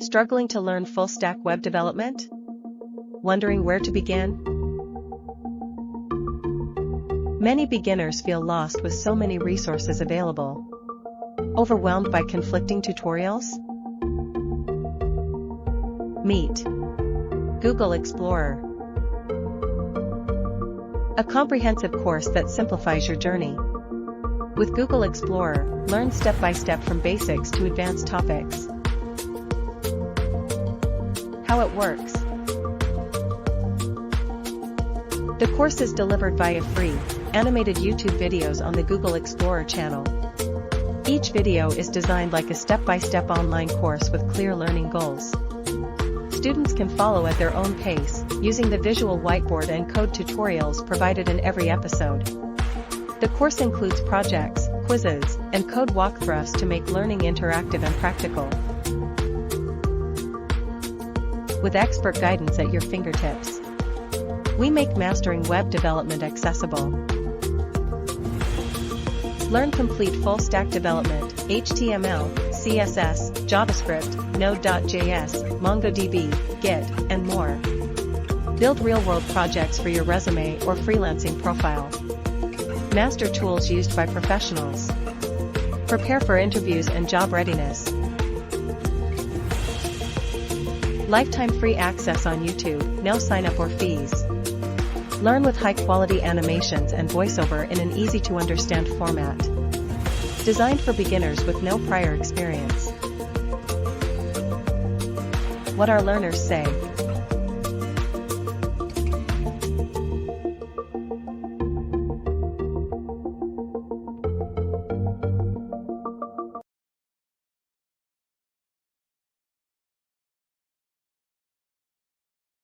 Struggling to learn full-stack web development? Wondering where to begin? Many beginners feel lost with so many resources available. Overwhelmed by conflicting tutorials? Meet Google Explorer, a comprehensive course that simplifies your journey. With Google Explorer, learn step-by-step from basics to advanced topics. How it works. The course is delivered via free, animated YouTube videos on the Google Explorer channel. Each video is designed like a step-by-step online course with clear learning goals. Students can follow at their own pace, using the visual whiteboard and code tutorials provided in every episode. The course includes projects, quizzes, and code walkthroughs to make learning interactive and practical. With expert guidance at your fingertips, we make mastering web development accessible. Learn complete full-stack development, HTML, CSS, JavaScript, Node.js, MongoDB, Git, and more. Build real-world projects for your resume or freelancing profile. Master tools used by professionals. Prepare for interviews and job readiness. Lifetime free access on YouTube, no sign-up or fees. Learn with high-quality animations and voiceover in an easy-to-understand format. Designed for beginners with no prior experience. What our learners say.